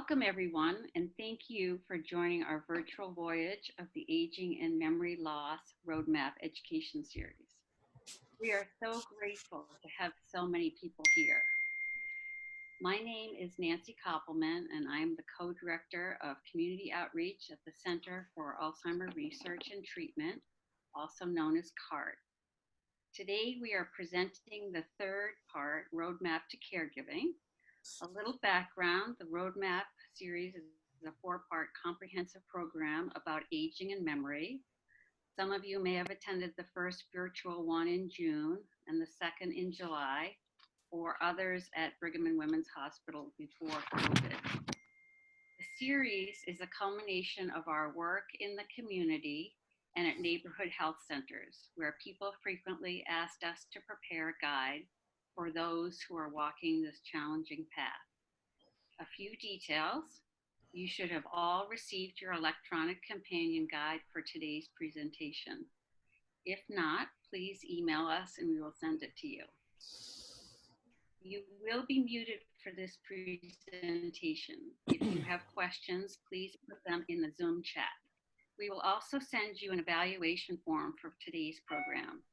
Welcome everyone, and thank you for joining our virtual voyage of the Aging and Memory Loss Roadmap Education Series. We are so grateful to have so many people here. My name is Nancy Koppelman, and I am the co-director of Community Outreach at the Center for Alzheimer Research and Treatment, also known as CART. Today we are presenting the third part, Roadmap to Caregiving. A little background, the Roadmap series is a four-part comprehensive program about aging and memory. Some of you may have attended the first virtual one in June and the second in July, or others at Brigham and Women's Hospital before COVID. The series is a culmination of our work in the community and at neighborhood health centers, where people frequently asked us to prepare a guide for those who are walking this challenging path. A few details. You should have all received your electronic companion guide for today's presentation. If not, please email us and we will send it to you. You will be muted for this presentation. If you have questions, please put them in the Zoom chat. We will also send you an evaluation form for today's program.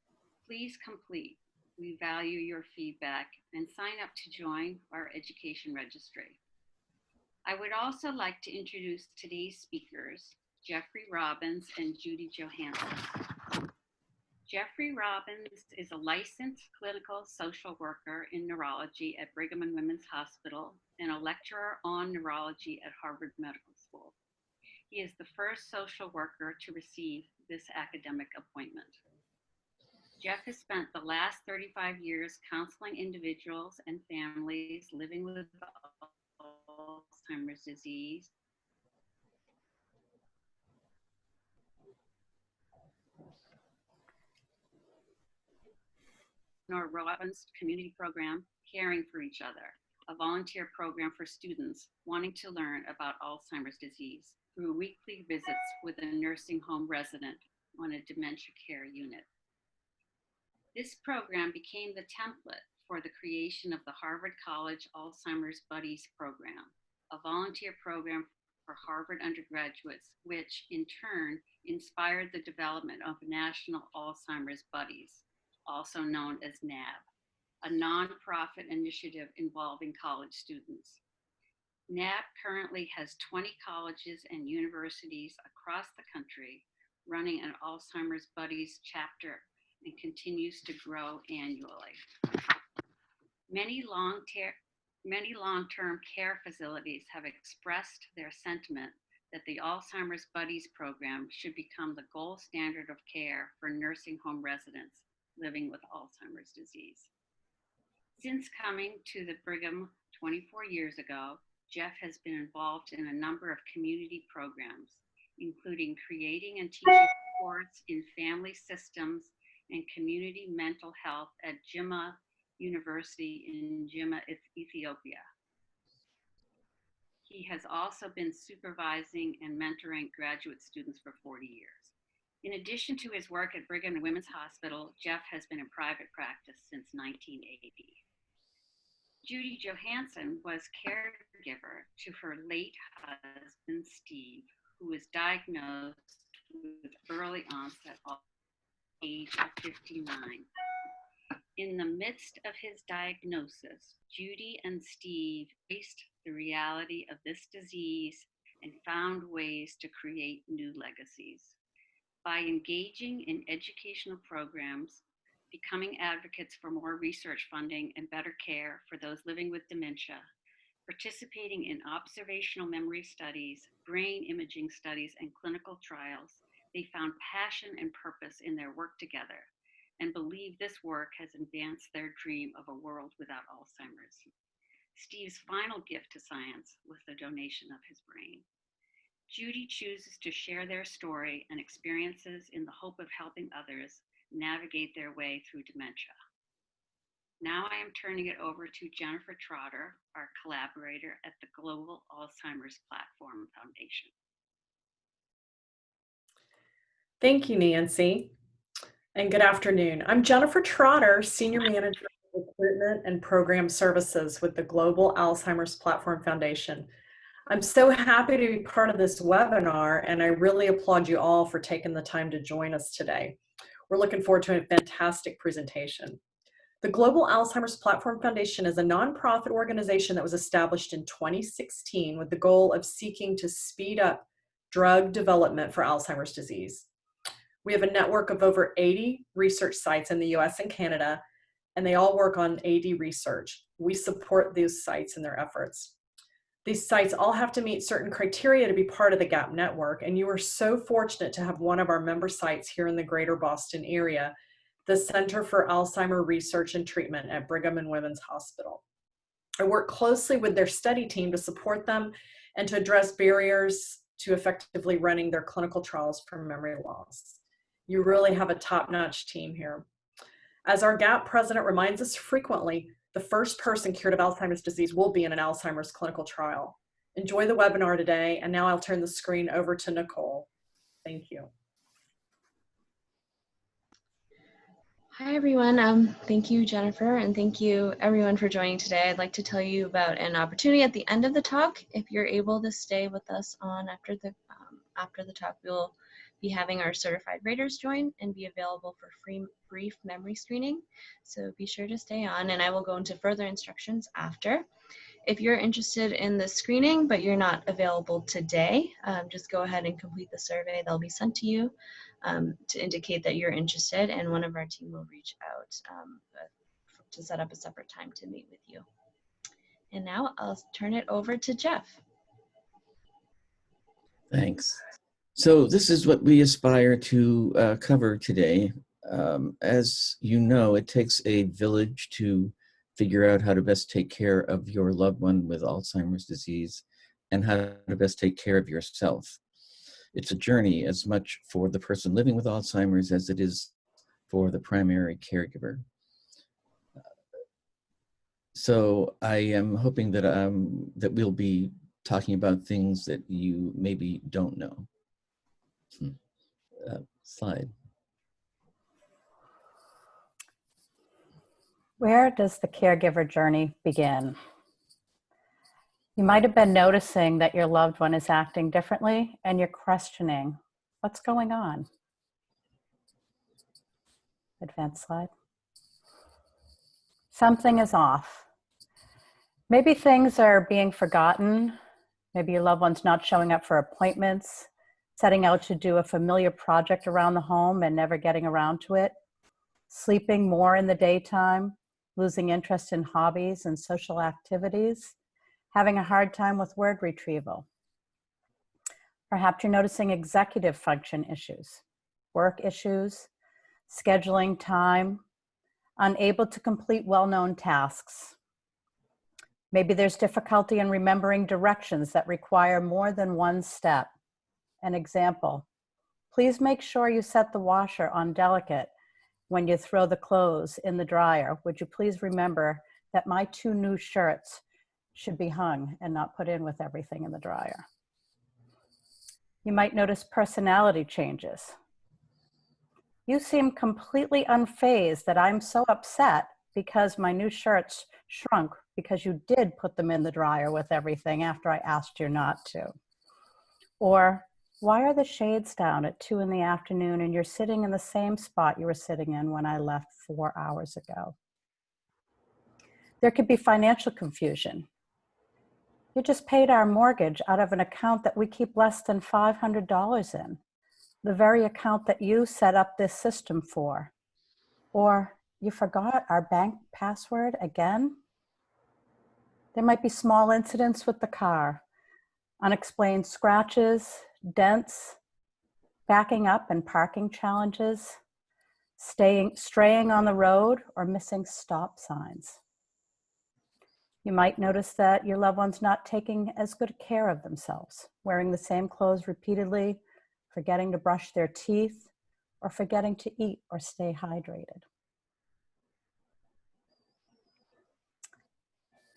Please complete. We value your feedback and sign up to join our education registry. I would also like to introduce today's speakers, Jeffrey Robbins and Judy Johanson. Jeffrey Robbins is a licensed clinical social worker in neurology at Brigham and Women's Hospital and a lecturer on neurology at Harvard Medical School. He is the first social worker to receive this academic appointment. Jeff has spent the last 35 years counseling individuals and families living with Alzheimer's disease, nor Robbins community program, Caring for Each Other, a volunteer program for students wanting to learn about Alzheimer's disease through weekly visits with a nursing home resident on a dementia care unit. This program became the template for the creation of the Harvard College Alzheimer's Buddies program, a volunteer program for Harvard undergraduates, which in turn inspired the development of National Alzheimer's Buddies, also known as NAB, a nonprofit initiative involving college students. NAB currently has 20 colleges and universities across the country running an Alzheimer's Buddies chapter and continues to grow annually. Many long-term care facilities have expressed their sentiment that the Alzheimer's Buddies program should become the gold standard of care for nursing home residents living with Alzheimer's disease. Since coming to the Brigham 24 years ago, Jeff has been involved in a number of community programs, including creating and teaching courses in family systems and community mental health at Jimma University in Jimma, Ethiopia. He has also been supervising and mentoring graduate students for 40 years. In addition to his work at Brigham and Women's Hospital, Jeff has been in private practice since 1980. Judy Johanson was caregiver to her late husband, Steve, who was diagnosed with early onset at the age of 59. In the midst of his diagnosis, Judy and Steve faced the reality of this disease and found ways to create new legacies. By engaging in educational programs, becoming advocates for more research funding and better care for those living with dementia, participating in observational memory studies, brain imaging studies, and clinical trials, they found passion and purpose in their work together and believe this work has advanced their dream of a world without Alzheimer's. Steve's final gift to science was the donation of his brain. Judy chooses to share their story and experiences in the hope of helping others navigate their way through dementia. Now I am turning it over to Jennifer Trotter, our collaborator at the Global Alzheimer's Platform Foundation. Thank you, Nancy, and good afternoon. I'm Jennifer Trotter, Senior Manager of Recruitment and Program Services with the Global Alzheimer's Platform Foundation. I'm so happy to be part of this webinar, and I really applaud you all for taking the time to join us today. We're looking forward to a fantastic presentation. The Global Alzheimer's Platform Foundation is a nonprofit organization that was established in 2016 with the goal of seeking to speed up drug development for Alzheimer's disease. We have a network of over 80 research sites in the US and Canada, and they all work on AD research. We support these sites in their efforts. These sites all have to meet certain criteria to be part of the GAP network, and you are so fortunate to have one of our member sites here in the greater Boston area, the Center for Alzheimer Research and Treatment at Brigham and Women's Hospital. I work closely with their study team to support them and to address barriers to effectively running their clinical trials for memory loss. You really have a top-notch team here. As our GAP president reminds us frequently, the first person cured of Alzheimer's disease will be in an Alzheimer's clinical trial. Enjoy the webinar today, and now I'll turn the screen over to Nicole. Thank you. Hi everyone, thank you Jennifer, and thank you everyone for joining today. I'd like to tell you about an opportunity at the end of the talk. If you're able to stay with us on after the talk, we'll be having our certified raters join and be available for free brief memory screening. So be sure to stay on, and I will go into further instructions after. If you're interested in the screening but you're not available today, just go ahead and complete the survey. They'll be sent to you to indicate that you're interested, and one of our team will reach out to set up a separate time to meet with you. And now I'll turn it over to Jeff. Thanks. So this is what we aspire to cover today. As you know, it takes a village to figure out how to best take care of your loved one with Alzheimer's disease and how to best take care of yourself. It's a journey as much for the person living with Alzheimer's as it is for the primary caregiver. So I am hoping that, that we'll be talking about things that you maybe don't know. Slide. Where does the caregiver journey begin? You might have been noticing that your loved one is acting differently, and you're questioning, what's going on? Advanced slide. Something is off. Maybe things are being forgotten. Maybe your loved one's not showing up for appointments, setting out to do a familiar project around the home and never getting around to it, sleeping more in the daytime, losing interest in hobbies and social activities, having a hard time with word retrieval. Perhaps you're noticing executive function issues, work issues, scheduling time, unable to complete well-known tasks. Maybe there's difficulty in remembering directions that require more than one step. An example, please make sure you set the washer on delicate when you throw the clothes in the dryer. Would you please remember that my 2 new shirts should be hung and not put in with everything in the dryer? You might notice personality changes. You seem completely unfazed that I'm so upset because my new shirts shrunk because you did put them in the dryer with everything after I asked you not to. Or, why are the shades down at 2 in the afternoon and you're sitting in the same spot you were sitting in when I left 4 hours ago? There could be financial confusion. You just paid our mortgage out of an account that we keep less than $500 in, the very account that you set up this system for. Or you forgot our bank password again? There might be small incidents with the car, unexplained scratches, dents, backing up and parking challenges, straying on the road, or missing stop signs. You might notice that your loved one's not taking as good care of themselves, wearing the same clothes repeatedly, forgetting to brush their teeth, or forgetting to eat or stay hydrated.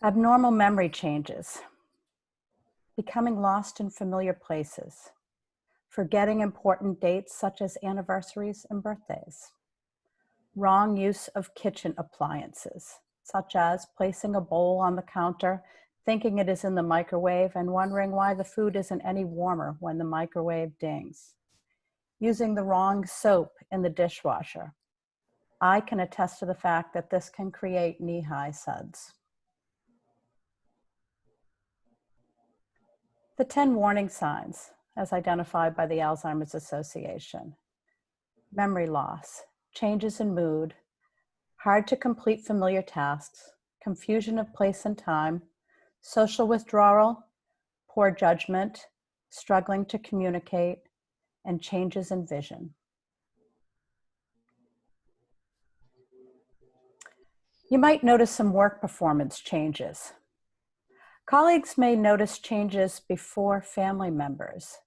Abnormal memory changes, becoming lost in familiar places, forgetting important dates such as anniversaries and birthdays, wrong use of kitchen appliances, such as placing a bowl on the counter, thinking it is in the microwave and wondering why the food isn't any warmer when the microwave dings. Using the wrong soap in the dishwasher. I can attest to the fact that this can create knee-high suds. The 10 warning signs, as identified by the Alzheimer's Association. Memory loss, changes in mood, hard to complete familiar tasks, confusion of place and time, social withdrawal, poor judgment, struggling to communicate, and changes in vision. You might notice some work performance changes. Colleagues may notice changes before family members.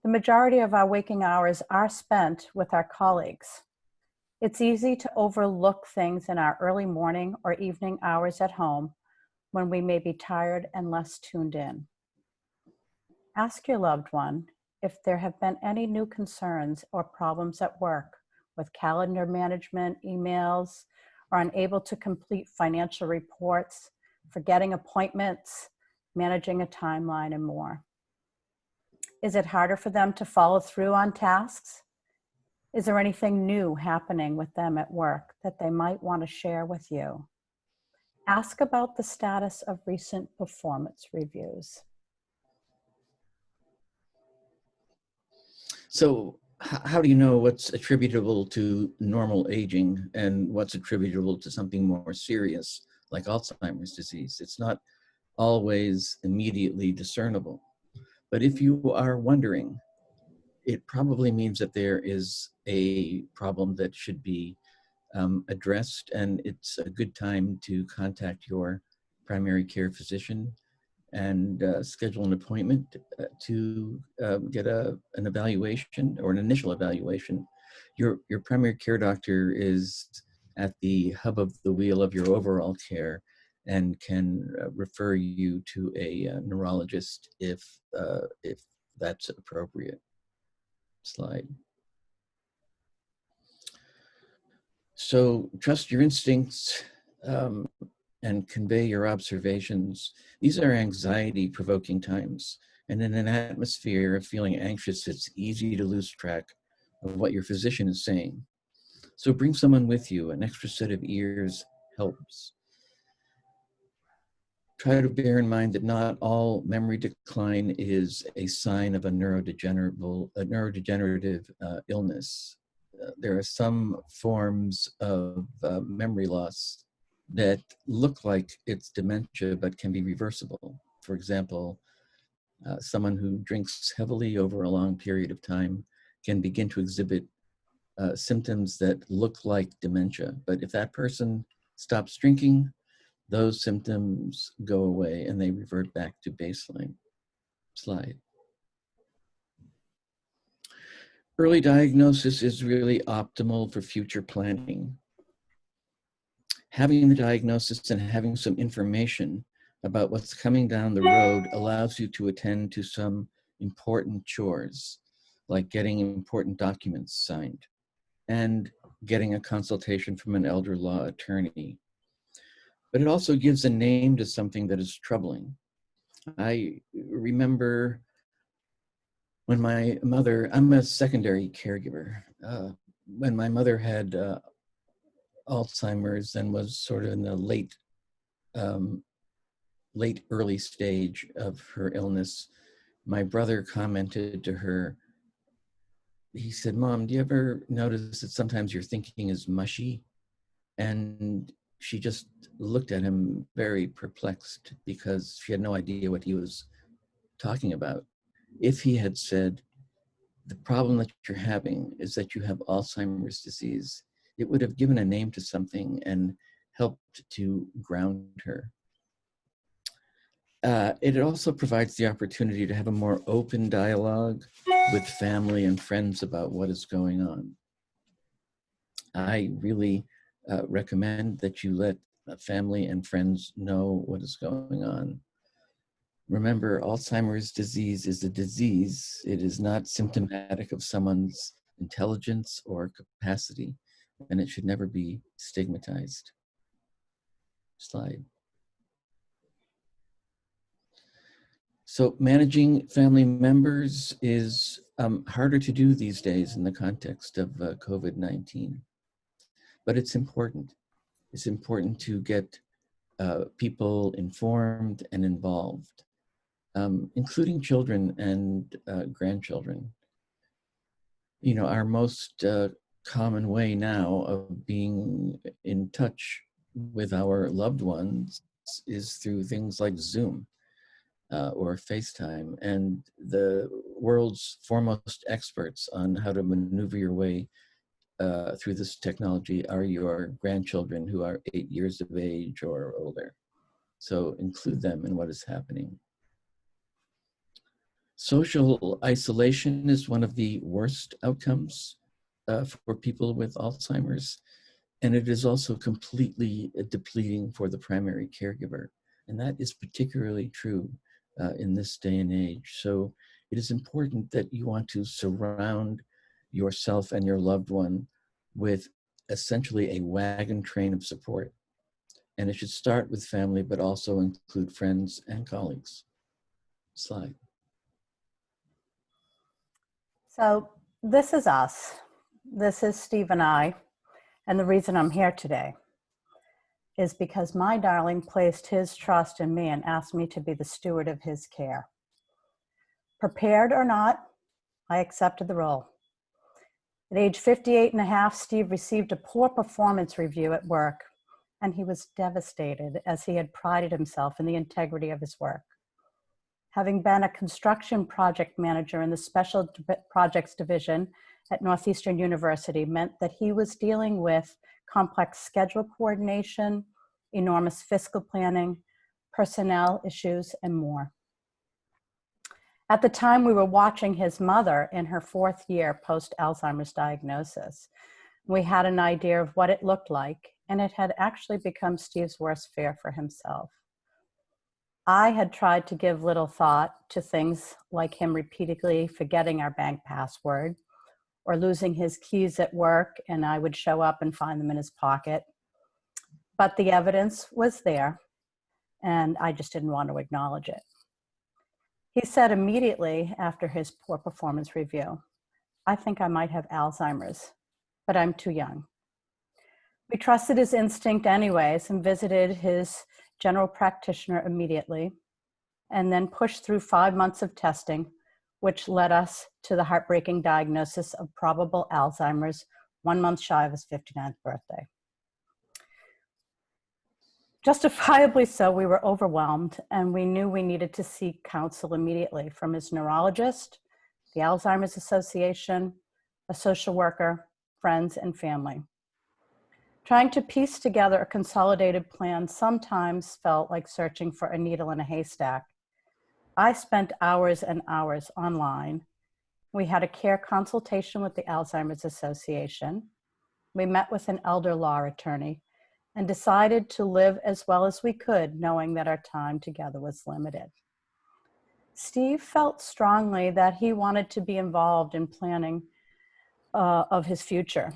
The majority of our waking hours are spent with our colleagues. It's easy to overlook things in our early morning or evening hours at home when we may be tired and less tuned in. Ask your loved one if there have been any new concerns or problems at work with calendar management, emails, or unable to complete financial reports, forgetting appointments, managing a timeline, and more. Is it harder for them to follow through on tasks? Is there anything new happening with them at work that they might want to share with you? Ask about the status of recent performance reviews. So how do you know what's attributable to normal aging and what's attributable to something more serious like Alzheimer's disease? It's not always immediately discernible. But if you are wondering, it probably means that there is a problem that should be addressed, and it's a good time to contact your primary care physician and schedule an appointment to get an evaluation or an initial evaluation. Your primary care doctor is at the hub of the wheel of your overall care and can refer you to a neurologist if that's appropriate. Slide. So trust your instincts and convey your observations. These are anxiety-provoking times. And in an atmosphere of feeling anxious, it's easy to lose track of what your physician is saying. So bring someone with you. An extra set of ears helps. Try to bear in mind that not all memory decline is a sign of a neurodegenerative illness. There are some forms of memory loss that look like it's dementia but can be reversible. For example, someone who drinks heavily over a long period of time can begin to exhibit symptoms that look like dementia. But if that person stops drinking, those symptoms go away and they revert back to baseline. Slide. Early diagnosis is really optimal for future planning. Having the diagnosis and having some information about what's coming down the road allows you to attend to some important chores, like getting important documents signed and getting a consultation from an elder law attorney. But it also gives a name to something that is troubling. I remember when my mother, I'm a secondary caregiver, when my mother had Alzheimer's and was sort of in the early stage of her illness, my brother commented to her, he said, "Mom, do you ever notice that sometimes your thinking is mushy?" And she just looked at him very perplexed because she had no idea what he was talking about. If he had said, "The problem that you're having is that you have Alzheimer's disease," it would have given a name to something and helped to ground her. It also provides the opportunity to have a more open dialogue with family and friends about what is going on. I really recommend that you let family and friends know what is going on. Remember, Alzheimer's disease is a disease. It is not symptomatic of someone's intelligence or capacity, and it should never be stigmatized. Slide. So managing family members is harder to do these days in the context of COVID-19, but it's important. It's important to get people informed and involved, including children and grandchildren. You know, our most common way now of being in touch with our loved ones is through things like Zoom or FaceTime. And the world's foremost experts on how to maneuver your way through this technology are your grandchildren who are 8 years of age or older. So include them in what is happening. Social isolation is one of the worst outcomes for people with Alzheimer's, and it is also completely depleting for the primary caregiver. And that is particularly true in this day and age. So it is important that you want to surround yourself and your loved one with essentially a wagon train of support. And it should start with family, but also include friends and colleagues. Slide. So this is us. This is Steve and I. And the reason I'm here today is because my darling placed his trust in me and asked me to be the steward of his care. Prepared or not, I accepted the role. At age 58 and a half, Steve received a poor performance review at work, and he was devastated as he had prided himself in the integrity of his work. Having been a construction project manager in the Special Projects Division at Northeastern University meant that he was dealing with complex schedule coordination, enormous fiscal planning, personnel issues, and more. At the time, we were watching his mother in her 4th year post-Alzheimer's diagnosis. We had an idea of what it looked like, and it had actually become Steve's worst fear for himself. I had tried to give little thought to things like him repeatedly forgetting our bank password or losing his keys at work, and I would show up and find them in his pocket. But the evidence was there, and I just didn't want to acknowledge it. He said immediately after his poor performance review, "I think I might have Alzheimer's, but I'm too young." We trusted his instinct anyways and visited his general practitioner immediately, and then pushed through 5 months of testing, which led us to the heartbreaking diagnosis of probable Alzheimer's 1 month shy of his 59th birthday. Justifiably so, we were overwhelmed, and we knew we needed to seek counsel immediately from his neurologist, the Alzheimer's Association, a social worker, friends, and family. Trying to piece together a consolidated plan sometimes felt like searching for a needle in a haystack. I spent hours and hours online. We had a care consultation with the Alzheimer's Association. We met with an elder law attorney and decided to live as well as we could, knowing that our time together was limited. Steve felt strongly that he wanted to be involved in planning of his future.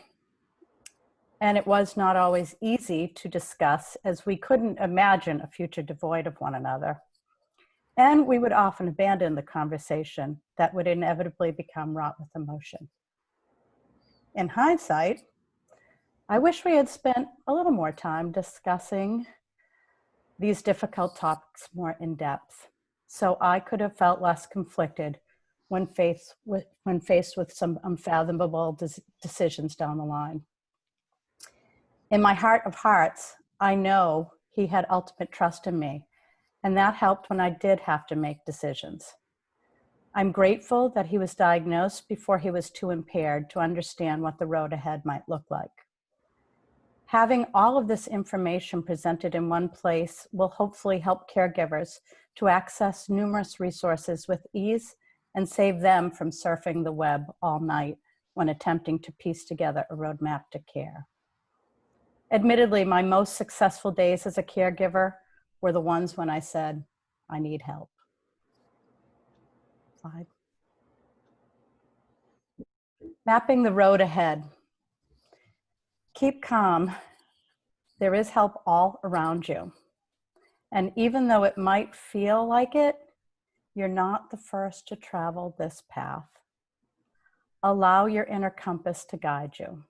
And it was not always easy to discuss, as we couldn't imagine a future devoid of one another. And we would often abandon the conversation that would inevitably become wrought with emotion. In hindsight, I wish we had spent a little more time discussing these difficult topics more in depth, so I could have felt less conflicted when faced with some unfathomable decisions down the line. In my heart of hearts, I know he had ultimate trust in me, and that helped when I did have to make decisions. I'm grateful that he was diagnosed before he was too impaired to understand what the road ahead might look like. Having all of this information presented in one place will hopefully help caregivers to access numerous resources with ease and save them from surfing the web all night when attempting to piece together a roadmap to care. Admittedly, my most successful days as a caregiver were the ones when I said, "I need help." Slide. Mapping the road ahead. Keep calm. There is help all around you. And even though it might feel like it, You're not the first to travel this path. Allow your inner compass to guide you.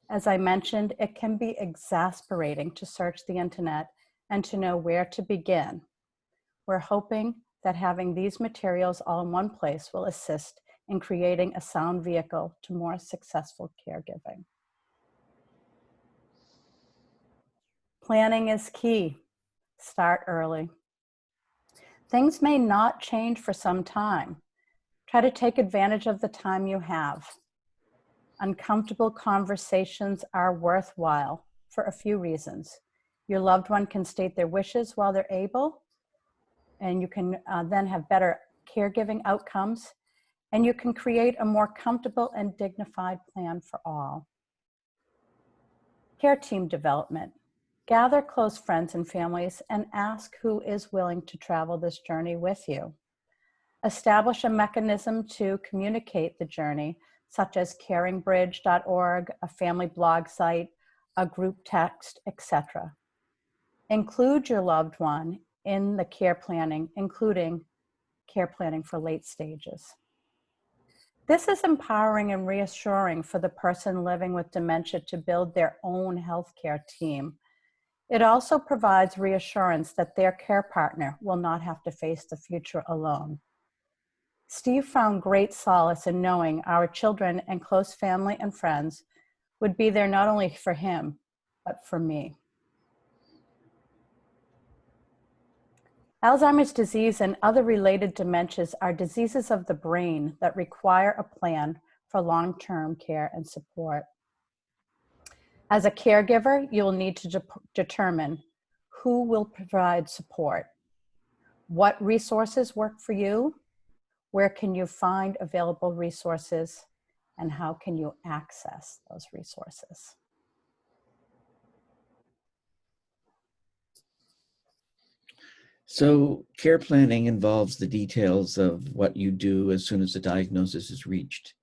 As I mentioned, it can be exasperating to search the internet and to know where to begin. We're hoping that having these materials all in one place will assist in creating a sound vehicle to more successful caregiving. Planning is key. Start early. Things may not change for some time. Try to take advantage of the time you have. Uncomfortable conversations are worthwhile for a few reasons. Your loved one can state their wishes while they're able, and you can then have better caregiving outcomes, and you can create a more comfortable and dignified plan for all. Care team development. Gather close friends and families and ask who is willing to travel this journey with you. Establish a mechanism to communicate the journey, such as caringbridge.org, a family blog site, a group text, etc. Include your loved one in the care planning, including care planning for late stages. This is empowering and reassuring for the person living with dementia to build their own healthcare team. It also provides reassurance that their care partner will not have to face the future alone. Steve found great solace in knowing our children and close family and friends would be there not only for him, but for me. Alzheimer's disease and other related dementias are diseases of the brain that require a plan for long-term care and support. As a caregiver, you will need to determine who will provide support, what resources work for you, where can you find available resources, and how can you access those resources. So care planning involves the details of what you do as soon as the diagnosis is reached.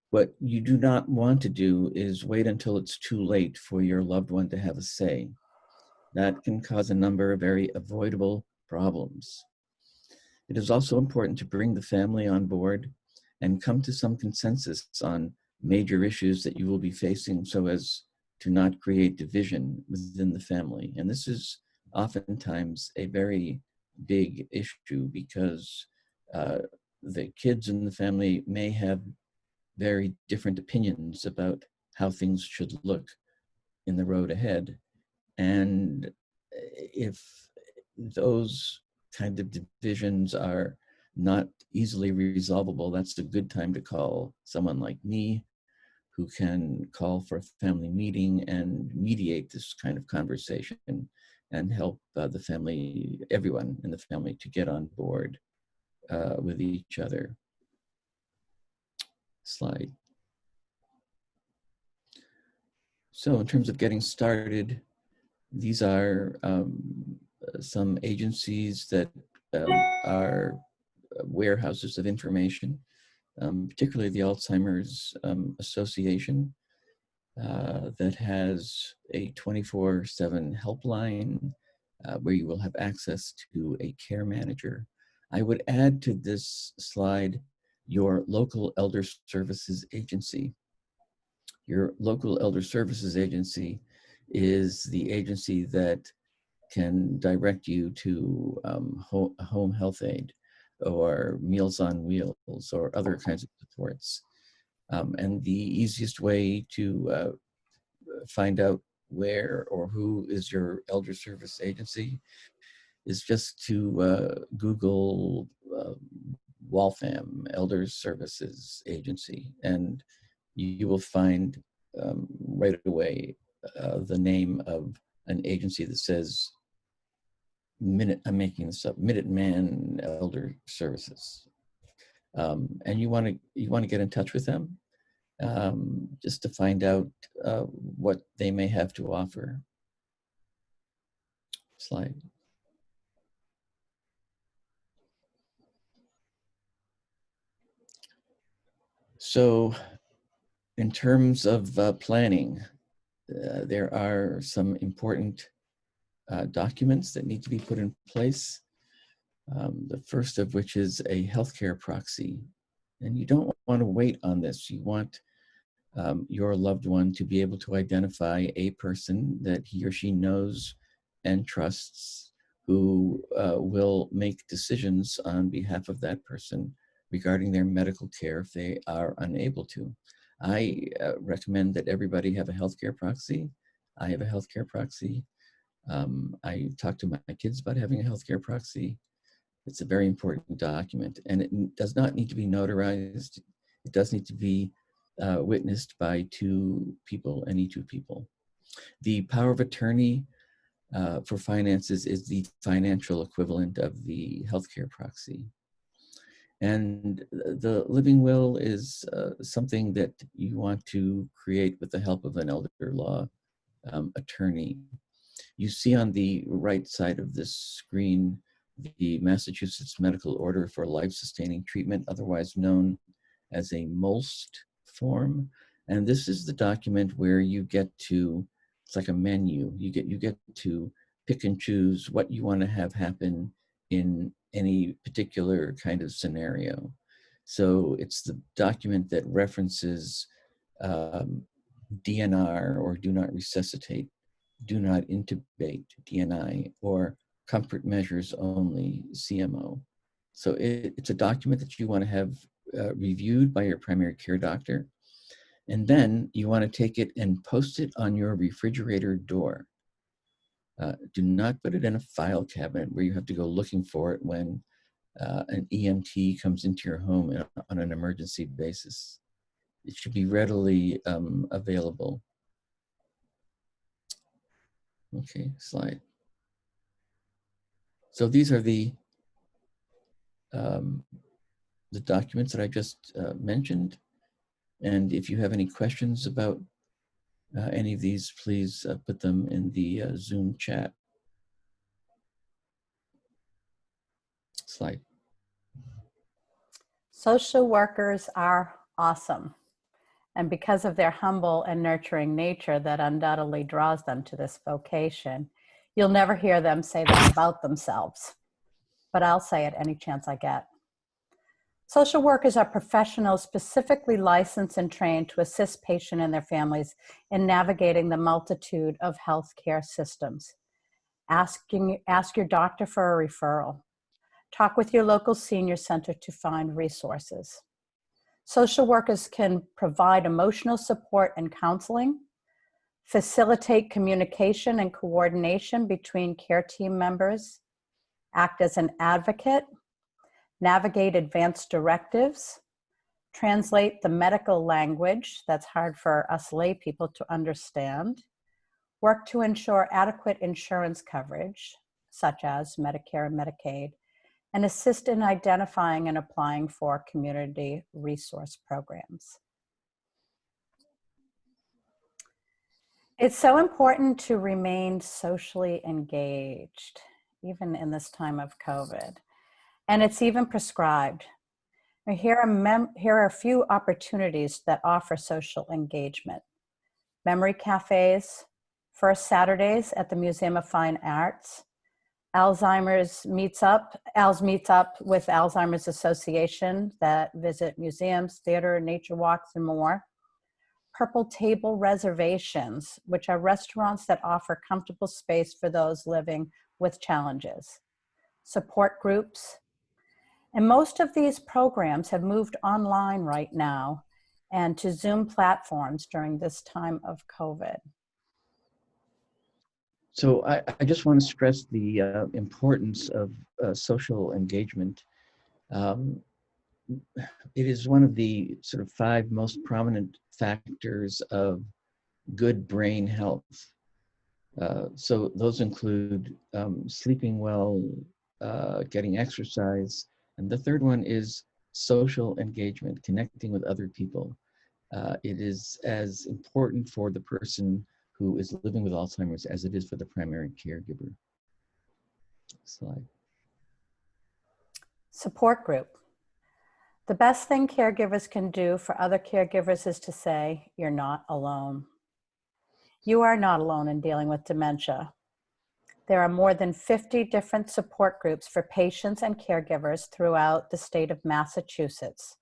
What you do not want to do is wait until it's too late for your loved one to have a say. That can cause a number of very avoidable problems. It is also important to bring the family on board and come to some consensus on major issues that you will be facing so as to not create division within the family. And this is oftentimes a very big issue because the kids in the family may have very different opinions about how things should look in the road ahead. And if those kind of divisions are not easily resolvable, that's a good time to call someone like me who can call for a family meeting and mediate this kind of conversation and help the family, everyone in the family, to get on board with each other. Slide. So in terms of getting started, these are some agencies that are warehouses of information, particularly the Alzheimer's Association that has a 24/7 helpline where you will have access to a care manager. I would add to this slide your local elder services agency. Your local elder services agency is the agency that can direct you to home health aid or Meals on Wheels or other kinds of supports. And the easiest way to find out where or who is your elder service agency is just to Google Waltham Elder Services Agency, and you will find right away the name of an agency that says I'm making this up, Minuteman Elder Services, and you want to get in touch with them just to find out what they may have to offer. Slide. So, in terms of planning, there are some important documents that need to be put in place. The first of which is a healthcare proxy. And you don't want to wait on this. You want your loved one to be able to identify a person that he or she knows and trusts, who will make decisions on behalf of that person regarding their medical care if they are unable to. I recommend that everybody have a healthcare proxy. I have a healthcare proxy. I talk to my kids about having a healthcare proxy. It's a very important document, and it does not need to be notarized. It does need to be witnessed by two people, any two people. The power of attorney for finances is the financial equivalent of the healthcare proxy. And the living will is something that you want to create with the help of an elder law attorney. You see on the right side of this screen the Massachusetts Medical Order for Life-Sustaining Treatment, otherwise known as a MOLST form. And this is the document where you get to, it's like a menu, you get to pick and choose what you want to have happen in any particular kind of scenario. So it's the document that references DNR, or do not resuscitate, do not intubate, DNI, or comfort measures only, CMO. So it's a document that you want to have reviewed by your primary care doctor. And then you want to take it and post it on your refrigerator door. Do not put it in a file cabinet where you have to go looking for it when an EMT comes into your home on an emergency basis. It should be readily available. Okay, slide. So these are the documents that I just mentioned. And if you have any questions about any of these, please put them in the Zoom chat. Slide. Social workers are awesome. And because of their humble and nurturing nature that undoubtedly draws them to this vocation, you'll never hear them say that about themselves. But I'll say it any chance I get. Social workers are professionals specifically licensed and trained to assist patients and their families in navigating the multitude of healthcare systems. Ask your doctor for a referral. Talk with your local senior center to find resources. Social workers can provide emotional support and counseling, facilitate communication and coordination between care team members, act as an advocate, navigate advanced directives, translate the medical language that's hard for us lay people to understand, work to ensure adequate insurance coverage, such as Medicare and Medicaid, and assist in identifying and applying for community resource programs. It's so important to remain socially engaged, even in this time of COVID. And it's even prescribed. Here are a few opportunities that offer social engagement. Memory cafes, first Saturdays at the Museum of Fine Arts, Al's meets up with Alzheimer's Association that visit museums, theater, nature walks, and more. Purple Table reservations, which are restaurants that offer comfortable space for those living with challenges. Support groups. And most of these programs have moved online right now and to Zoom platforms during this time of COVID. So I just want to stress the importance of social engagement. It is one of the sort of 5 most prominent factors of good brain health. So those include sleeping well, getting exercise, and the third one is social engagement, connecting with other people. It is as important for the person who is living with Alzheimer's as it is for the primary caregiver. Slide. Support group. The best thing caregivers can do for other caregivers is to say, you're not alone. You are not alone in dealing with dementia. There are more than 50 different support groups for patients and caregivers throughout the state of Massachusetts.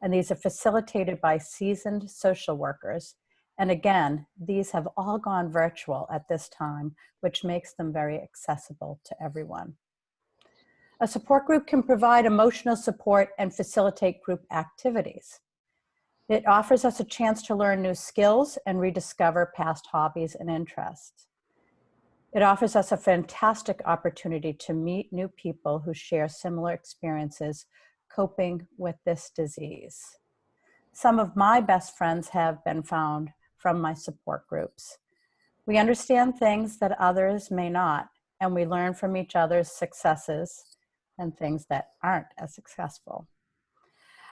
And these are facilitated by seasoned social workers. And again, these have all gone virtual at this time, which makes them very accessible to everyone. A support group can provide emotional support and facilitate group activities. It offers us a chance to learn new skills and rediscover past hobbies and interests. It offers us a fantastic opportunity to meet new people who share similar experiences coping with this disease. Some of my best friends have been found from my support groups. We understand things that others may not, and we learn from each other's successes and things that aren't as successful.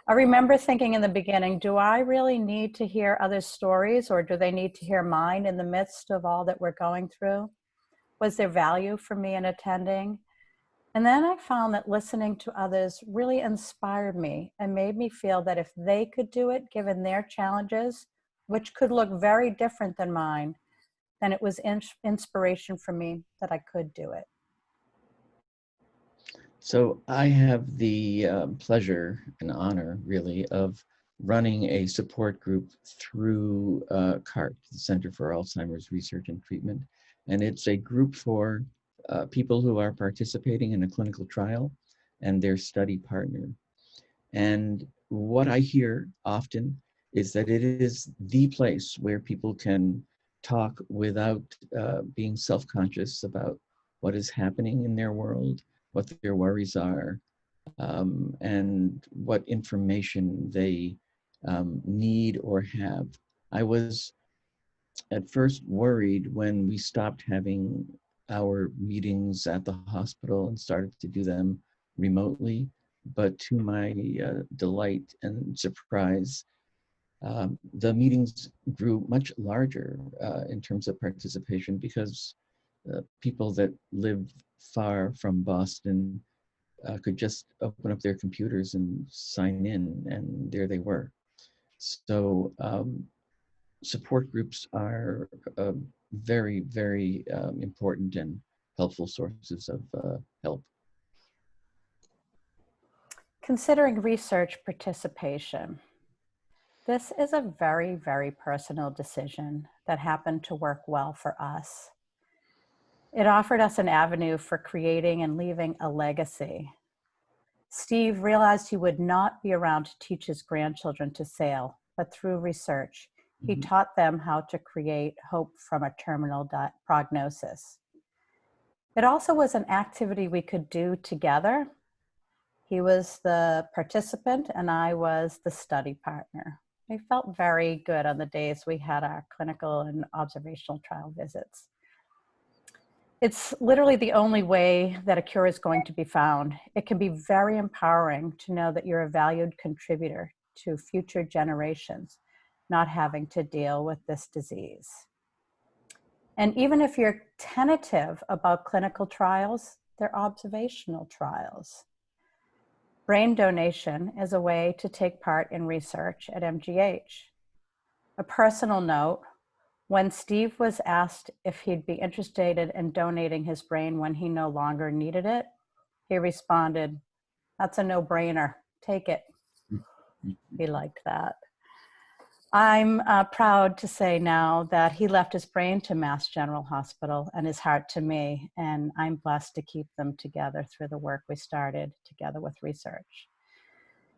I remember thinking in the beginning, do I really need to hear others' stories, or do they need to hear mine in the midst of all that we're going through? Was there value for me in attending? And then I found that listening to others really inspired me and made me feel that if they could do it, given their challenges, which could look very different than mine, then it was inspiration for me that I could do it. So I have the pleasure and honor, really, of running a support group through CART, the Center for Alzheimer's Research and Treatment. And it's a group for people who are participating in a clinical trial and their study partner. And what I hear often is that it is the place where people can talk without being self-conscious about what is happening in their world, what their worries are, and what information they need or have. I was at first worried when we stopped having our meetings at the hospital and started to do them remotely, but to my delight and surprise, the meetings grew much larger in terms of participation, because people that live far from Boston could just open up their computers and sign in, and there they were. So support groups are very, very important and helpful sources of help. Considering research participation, this is a very, very personal decision that happened to work well for us. It offered us an avenue for creating and leaving a legacy. Steve realized he would not be around to teach his grandchildren to sail, but through research, he taught them how to create hope from a terminal prognosis. It also was an activity we could do together. He was the participant and I was the study partner. We felt very good on the days we had our clinical and observational trial visits. It's literally the only way that a cure is going to be found. It can be very empowering to know that you're a valued contributor to future generations not having to deal with this disease. And even if you're tentative about clinical trials, they're observational trials. Brain donation is a way to take part in research at MGH. A personal note, when Steve was asked if he'd be interested in donating his brain when he no longer needed it, he responded, "That's a no-brainer, take it." He liked that. I'm proud to say now that he left his brain to Mass General Hospital and his heart to me, and I'm blessed to keep them together through the work we started together with research.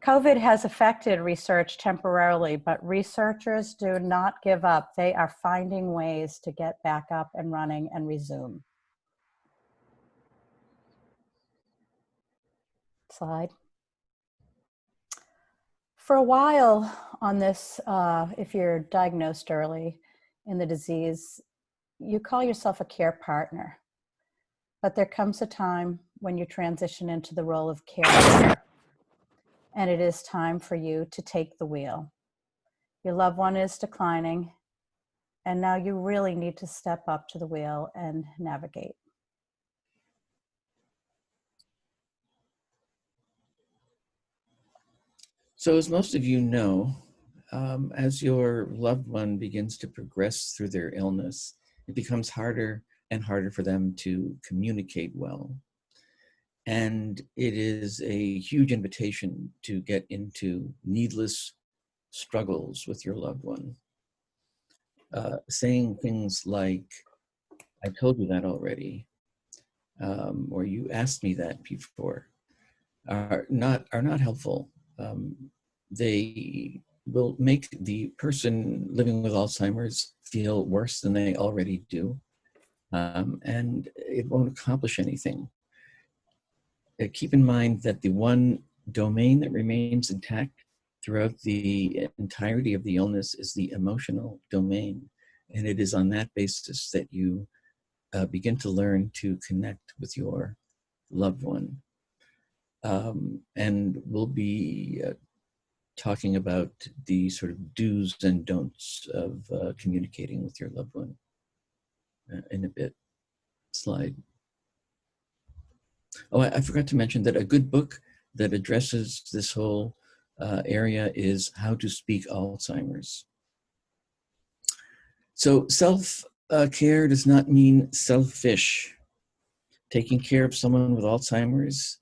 COVID has affected research temporarily, but researchers do not give up. They are finding ways to get back up and running and resume. Slide. For a while on this, if you're diagnosed early in the disease, you call yourself a care partner. But there comes a time when you transition into the role of caregiver, and it is time for you to take the wheel. Your loved one is declining, and now you really need to step up to the wheel and navigate. So as most of you know, as your loved one begins to progress through their illness, it becomes harder and harder for them to communicate well. And it is a huge invitation to get into needless struggles with your loved one. Saying things like, I told you that already, or you asked me that before, are not helpful. They will make the person living with Alzheimer's feel worse than they already do, and it won't accomplish anything. Keep in mind that the one domain that remains intact throughout the entirety of the illness is the emotional domain, and it is on that basis that you begin to learn to connect with your loved one. And we'll be talking about the sort of do's and don'ts of communicating with your loved one in a bit. Slide. Oh, I forgot to mention that a good book that addresses this whole area is How to Speak Alzheimer's. So self-care does not mean selfish. Taking care of someone with Alzheimer's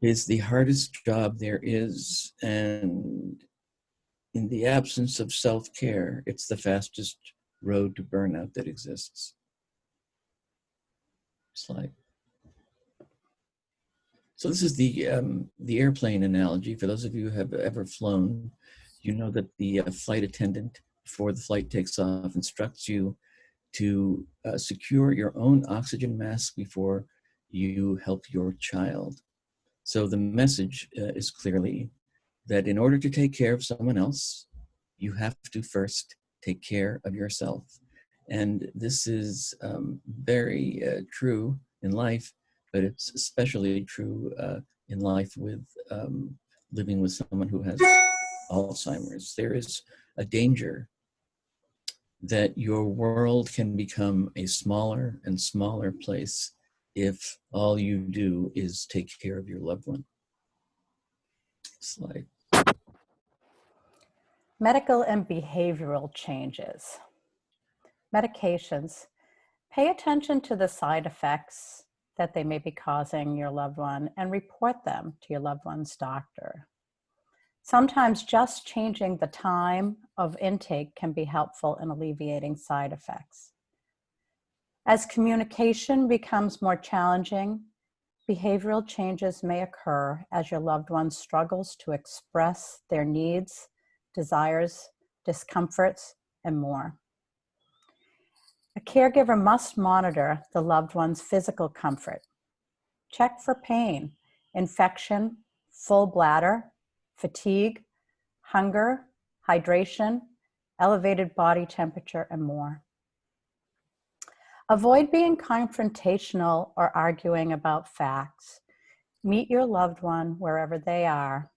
is the hardest job there is, and in the absence of self-care, it's the fastest road to burnout that exists. Slide. So this is the airplane analogy. For those of you who have ever flown, you know that the flight attendant, before the flight takes off, instructs you to secure your own oxygen mask before you help your child. So the message is clearly that in order to take care of someone else, you have to first take care of yourself. And this is very true in life, but it's especially true in life with living with someone who has Alzheimer's. There is a danger that your world can become a smaller and smaller place if all you do is take care of your loved one. Slide. Medical and behavioral changes. Medications. Pay attention to the side effects that they may be causing your loved one and report them to your loved one's doctor. Sometimes just changing the time of intake can be helpful in alleviating side effects. As communication becomes more challenging, behavioral changes may occur as your loved one struggles to express their needs, desires, discomforts, and more. A caregiver must monitor the loved one's physical comfort. Check for pain, infection, full bladder, fatigue, hunger, hydration, elevated body temperature, and more. Avoid being confrontational or arguing about facts. Meet your loved one wherever they are.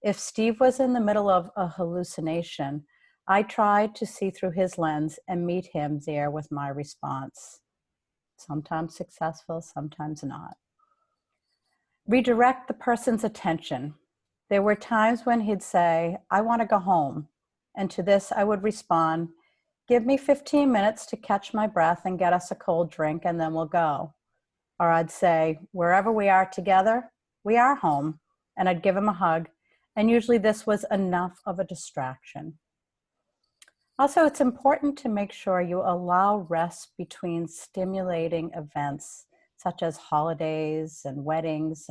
If Steve was in the middle of a hallucination, I tried to see through his lens and meet him there with my response. Sometimes successful, sometimes not. Redirect the person's attention. There were times when he'd say, I want to go home. And to this I would respond, give me 15 minutes to catch my breath and get us a cold drink and then we'll go. Or I'd say, wherever we are together, we are home. And I'd give him a hug. And usually this was enough of a distraction. Also, it's important to make sure you allow rest between stimulating events, such as holidays and weddings.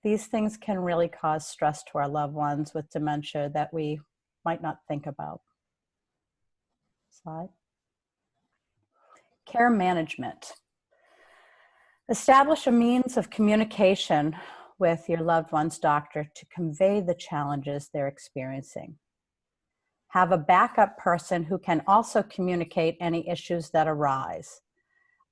These things can really cause stress to our loved ones with dementia that we might not think about. Slide. Care management. Establish a means of communication with your loved one's doctor to convey the challenges they're experiencing. Have a backup person who can also communicate any issues that arise.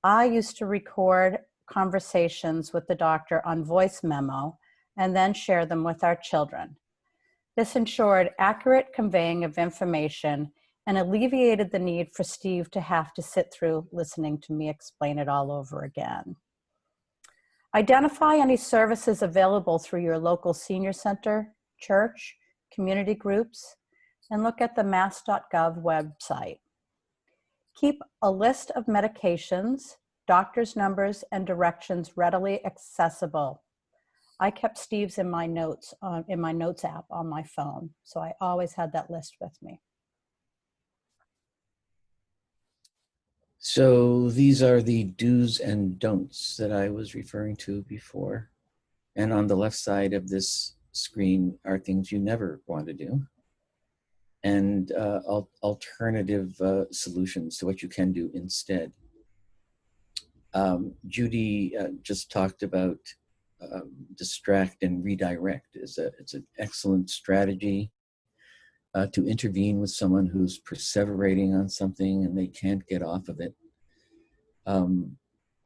I used to record conversations with the doctor on voice memo and then share them with our children. This ensured accurate conveying of information and alleviated the need for Steve to have to sit through listening to me explain it all over again. Identify any services available through your local senior center, church, community groups, and look at the mass.gov website. Keep a list of medications, doctor's numbers, and directions readily accessible. I kept Steve's in my notes app on my phone, so I always had that list with me. So these are the do's and don'ts that I was referring to before. And on the left side of this screen are things you never want to do, and alternative solutions to what you can do instead. Judy just talked about distract and redirect. It's an excellent strategy to intervene with someone who's perseverating on something and they can't get off of it.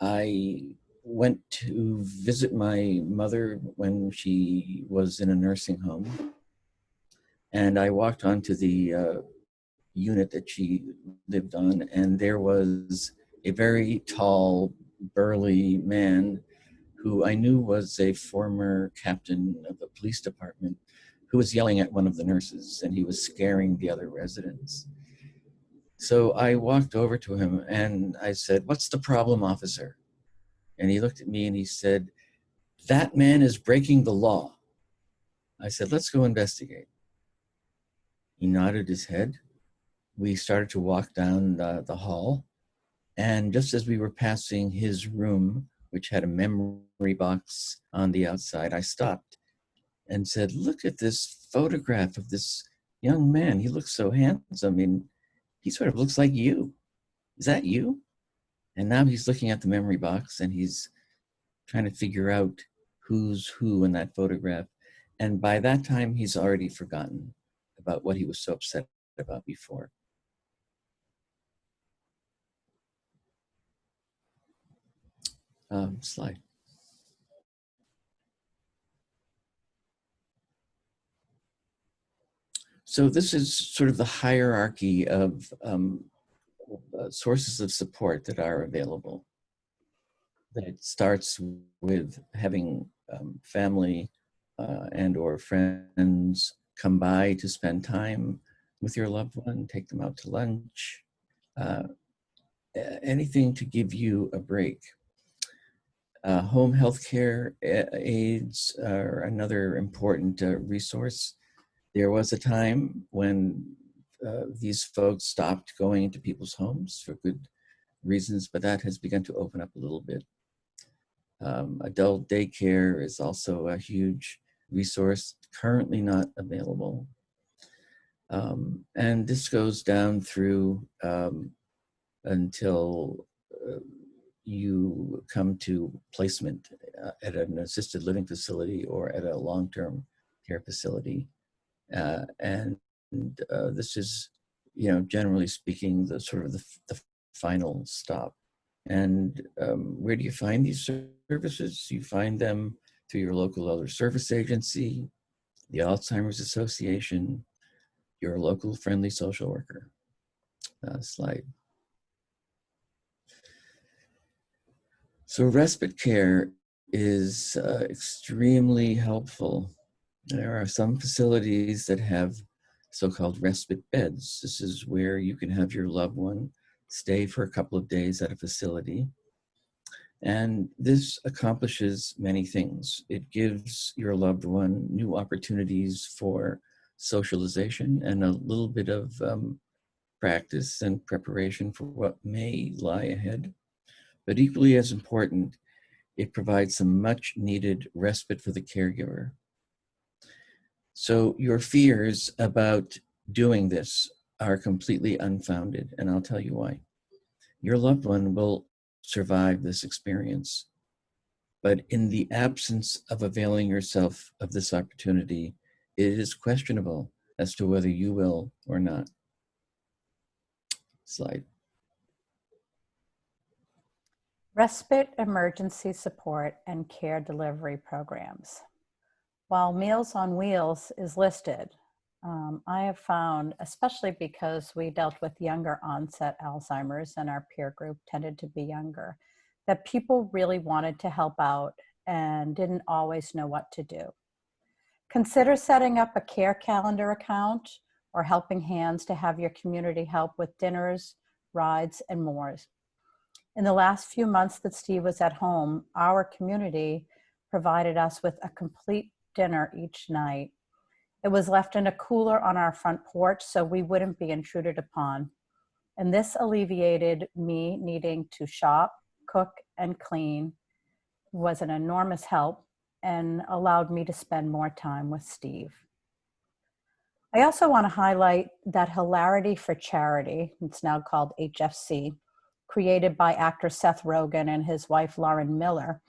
I went to visit my mother when she was in a nursing home, and I walked onto the unit that she lived on, and there was a very tall, burly man who I knew was a former captain of the police department, who was yelling at one of the nurses, and he was scaring the other residents. So I walked over to him and I said, "What's the problem, officer?" And he looked at me and he said, "That man is breaking the law." I said, "Let's go investigate." He nodded his head. We started to walk down the hall. And just as we were passing his room, which had a memory box on the outside, I stopped and said, "Look at this photograph of this young man. He looks so handsome. I mean, he sort of looks like you. Is that you?" And now he's looking at the memory box and he's trying to figure out who's who in that photograph. And by that time, he's already forgotten about what he was so upset about before. Slide. So this is sort of the hierarchy of sources of support that are available. It starts with having family and or friends come by to spend time with your loved one, take them out to lunch, anything to give you a break. Home health care aides are another important resource. There was a time when these folks stopped going into people's homes for good reasons, but that has begun to open up a little bit. Adult daycare is also a huge resource, currently not available. And this goes down through until you come to placement at an assisted living facility or at a long-term care facility. And this is, generally speaking, the sort of the final stop. And where do you find these services? You find them through your local elder service agency, the Alzheimer's Association, your local friendly social worker. Slide. So respite care is extremely helpful. There are some facilities that have so-called respite beds. This is where you can have your loved one stay for a couple of days at a facility. And this accomplishes many things. It gives your loved one new opportunities for socialization and a little bit of practice and preparation for what may lie ahead. But equally as important, it provides some much needed respite for the caregiver. So your fears about doing this are completely unfounded, and I'll tell you why. Your loved one will survive this experience, but in the absence of availing yourself of this opportunity, it is questionable as to whether you will or not. Slide. Respite, emergency support, and care delivery programs. While Meals on Wheels is listed, I have found, especially because we dealt with younger onset Alzheimer's and our peer group tended to be younger, that people really wanted to help out and didn't always know what to do. Consider setting up a care calendar account or helping hands to have your community help with dinners, rides, and more. In the last few months that Steve was at home, our community provided us with a complete dinner each night. It was left in a cooler on our front porch so we wouldn't be intruded upon. And this alleviated me needing to shop, cook, and clean, was an enormous help, and allowed me to spend more time with Steve. I also want to highlight that Hilarity for Charity, it's now called HFC, created by actor Seth Rogen and his wife Lauren Miller,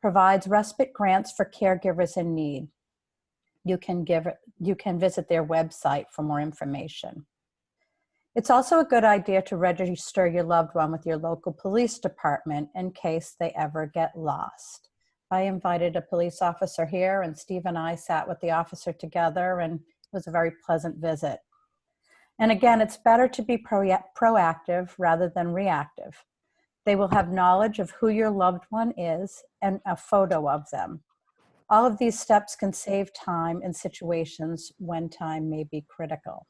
provides respite grants for caregivers in need. You can visit their website for more information. It's also a good idea to register your loved one with your local police department in case they ever get lost. I invited a police officer here, and Steve and I sat with the officer together, and it was a very pleasant visit. And again, it's better to be proactive rather than reactive. They will have knowledge of who your loved one is and a photo of them. All of these steps can save time in situations when time may be critical.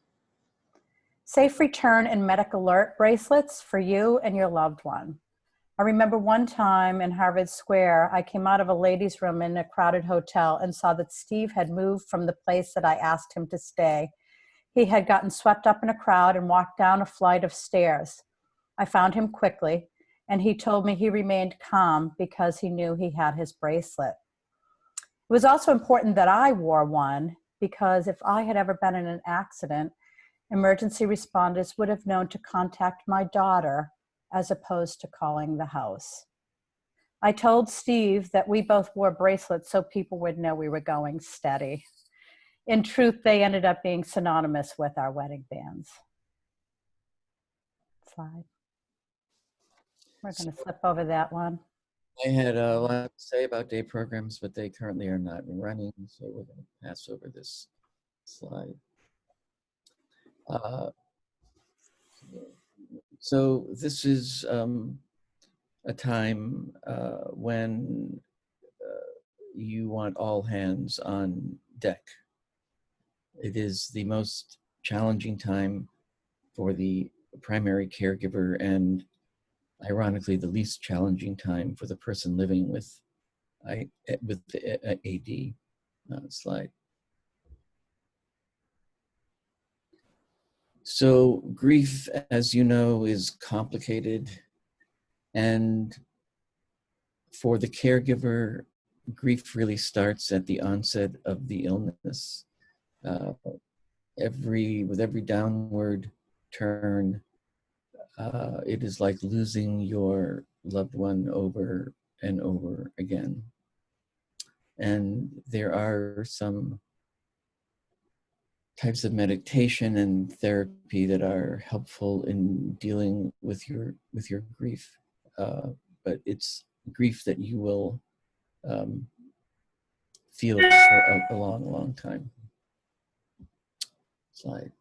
Safe return and medical alert bracelets for you and your loved one. I remember one time in Harvard Square, I came out of a ladies' room in a crowded hotel and saw that Steve had moved from the place that I asked him to stay. He had gotten swept up in a crowd and walked down a flight of stairs. I found him quickly, and he told me he remained calm because he knew he had his bracelet. It was also important that I wore one because if I had ever been in an accident, emergency responders would have known to contact my daughter as opposed to calling the house. I told Steve that we both wore bracelets so people would know we were going steady. In truth, they ended up being synonymous with our wedding bands. Slide. We're going to flip over that one. I had a lot to say about day programs, but they currently are not running, so we're going to pass over this slide. So this is a time when you want all hands on deck. It is the most challenging time for the primary caregiver and ironically the least challenging time for the person living with the AD. Slide. So grief, as you know, is complicated, and for the caregiver, grief really starts at the onset of the illness. With every downward turn, it is like losing your loved one over and over again. And there are some types of meditation and therapy that are helpful in dealing with your grief, but it's grief that you will feel for a long time. Slide.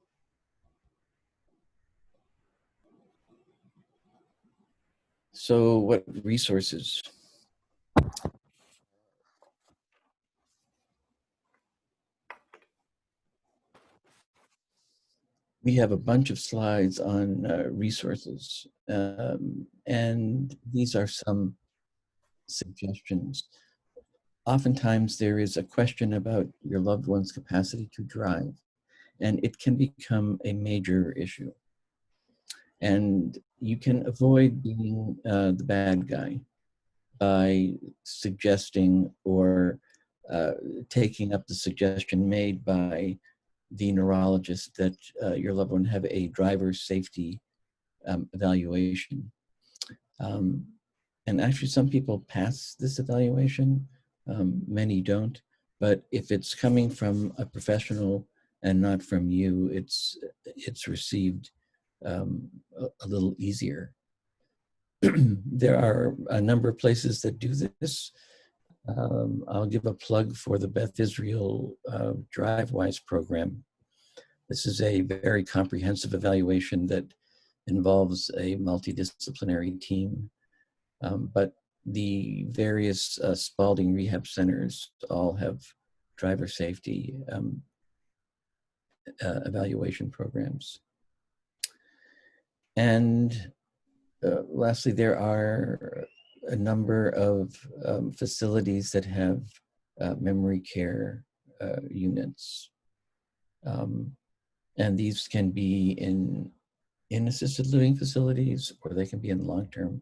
So what resources? We have a bunch of slides on resources, and these are some suggestions. Oftentimes there is a question about your loved one's capacity to drive, and it can become a major issue. And you can avoid being the bad guy by suggesting or taking up the suggestion made by the neurologist that your loved one have a driver's safety evaluation. And actually some people pass this evaluation, many don't, but if it's coming from a professional and not from you, it's received a little easier. There are a number of places that do this. I'll give a plug for the Beth Israel DriveWise program. This is a very comprehensive evaluation that involves a multidisciplinary team. But the various Spalding rehab centers all have driver safety evaluation programs. And lastly, there are a number of facilities that have memory care units. And these can be in assisted living facilities, or they can be in long-term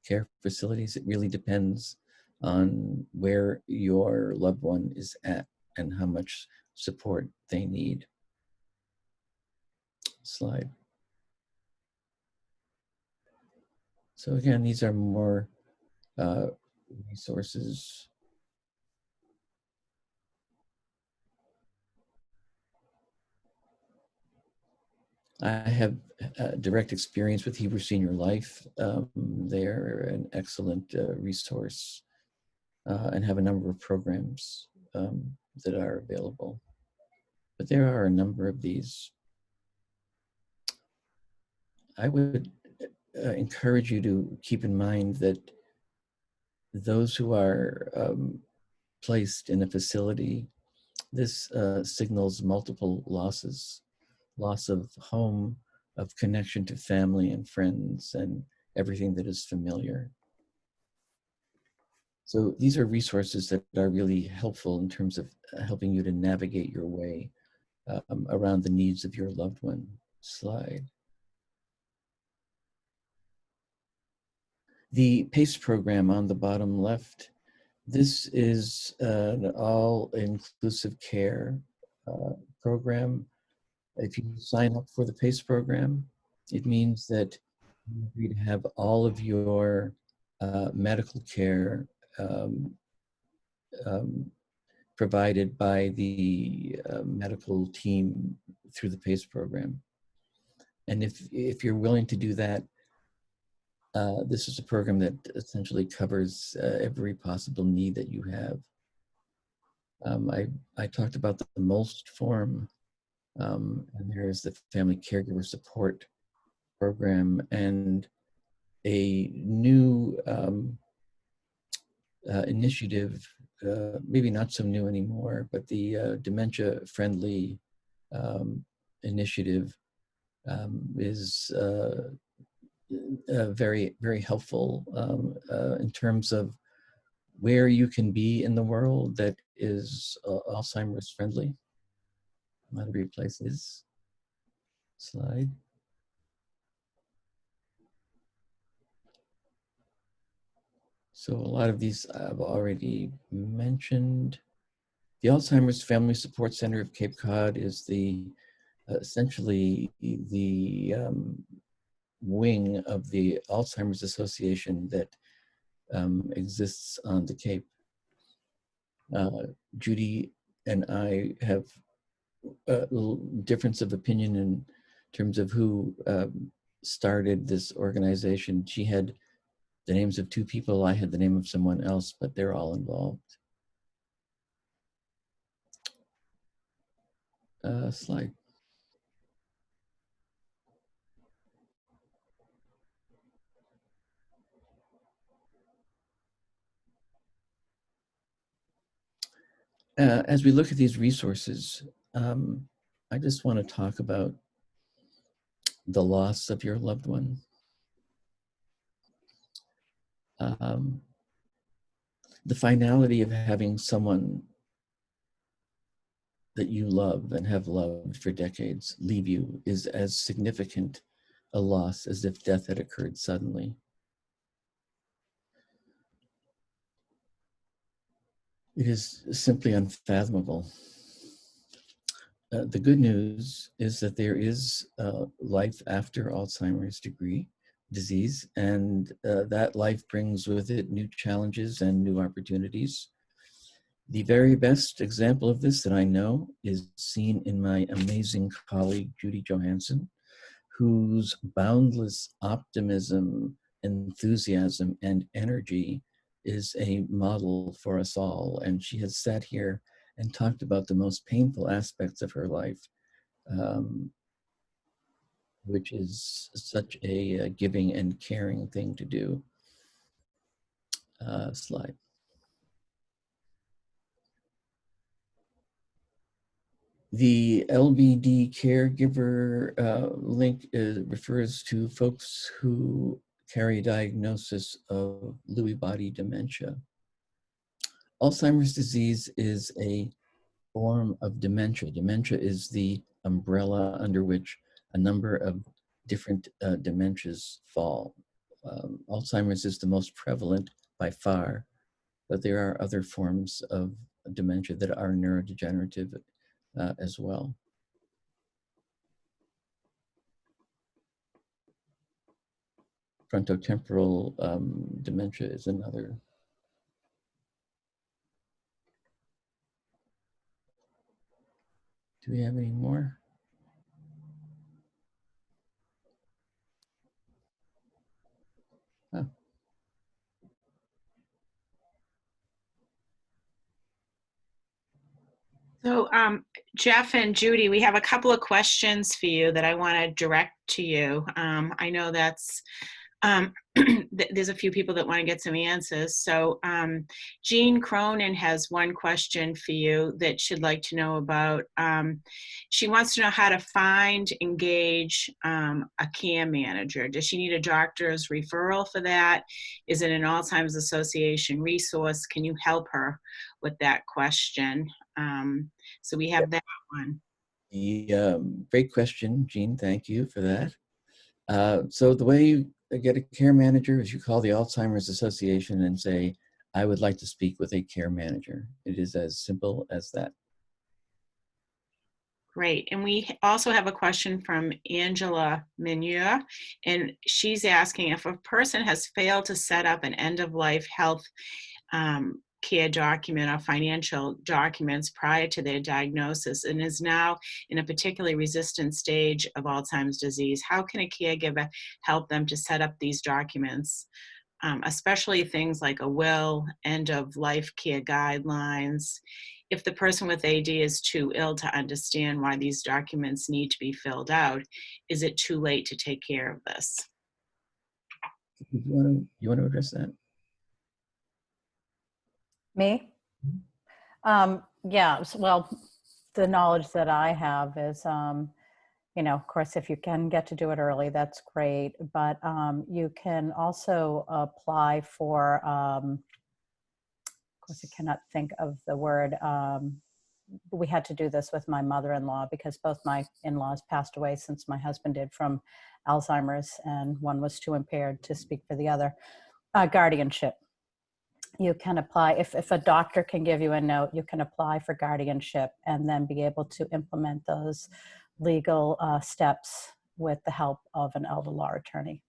care facilities. It really depends on where your loved one is at and how much support they need. Slide. So again, these are more resources. I have direct experience with Hebrew Senior Life. They're an excellent resource and have a number of programs that are available. But there are a number of these. I would encourage you to keep in mind that those who are placed in a facility, this signals multiple losses: loss of home, of connection to family and friends, and everything that is familiar. So these are resources that are really helpful in terms of helping you to navigate your way around the needs of your loved one. Slide. The PACE program on the bottom left, this is an all-inclusive care program. If you sign up for the PACE program, it means that you agree to have all of your medical care provided by the medical team through the PACE program. And if you're willing to do that, this is a program that essentially covers every possible need that you have. I talked about the MOST form, and there's the Family Caregiver Support Program, and a new initiative, maybe not so new anymore, but the Dementia Friendly initiative is very, very helpful in terms of where you can be in the world that is Alzheimer's friendly. Not every place is. Slide. So a lot of these I've already mentioned. The Alzheimer's Family Support Center of Cape Cod is the essentially the wing of the Alzheimer's Association that exists on the Cape. Judy and I have a little difference of opinion in terms of who started this organization. She had the names of two people, I had the name of someone else, but they're all involved. Slide. As we look at these resources, I just want to talk about the loss of your loved one. The finality of having someone that you love and have loved for decades leave you is as significant a loss as if death had occurred suddenly. It is simply unfathomable. The good news is that there is life after Alzheimer's disease, and that life brings with it new challenges and new opportunities. The very best example of this that I know is seen in my amazing colleague, Judy Johanson, whose boundless optimism, enthusiasm, and energy is a model for us all. And she has sat here and talked about the most painful aspects of her life, which is such a giving and caring thing to do. Slide. The LBD caregiver link refers to folks who carry a diagnosis of Lewy body dementia. Alzheimer's disease is a form of dementia. Dementia is the umbrella under which a number of different dementias fall. Alzheimer's is the most prevalent by far, but there are other forms of dementia that are neurodegenerative as well. Frontotemporal dementia is another. Do we have any more? Oh. So Jeff and Judy, we have a couple of questions for you that I want to direct to you. I know that's there's a few people that want to get some answers. So Jean Cronin has one question for you that she'd like to know about. She wants to know how to find, engage a care manager. Does she need a doctor's referral for that? Is it an Alzheimer's Association resource? Can you help her with that question? So we have that one. Great question, Jean. Thank you for that. So the way you get a care manager is you call the Alzheimer's Association and say, I would like to speak with a care manager. It is as simple as that. Great. And we also have a question from Angela Minure, and she's asking if a person has failed to set up an end-of-life health care document or financial documents prior to their diagnosis and is now in a particularly resistant stage of Alzheimer's disease, how can a caregiver help them to set up these documents, especially things like a will, end-of-life care guidelines? If the person with AD is too ill to understand why these documents need to be filled out, is it too late to take care of this? You want to address that? Me? Yeah, well, the knowledge that I have is, you know, of course, if you can get to do it early, that's great. But you can also apply for, of course, I cannot think of the word. We had to do this with my mother-in-law because both my in-laws passed away since my husband did from Alzheimer's, and one was too impaired to speak for the other. Guardianship. You can apply, if a doctor can give you a note, you can apply for guardianship and then be able to implement those legal steps with the help of an elder law attorney.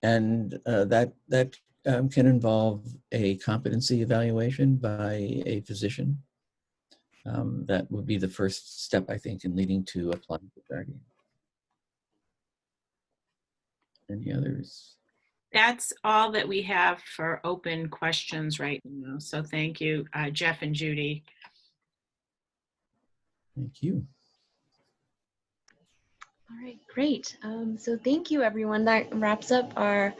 And that can involve a competency evaluation by a physician. That would be the first step, I think, in leading to applying for guardian. Any others? That's all that we have for open questions right now. So thank you, Jeff and Judy. Thank you. All right, great. So thank you, everyone. That wraps up our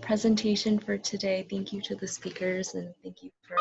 presentation for today. Thank you to the speakers, and thank you for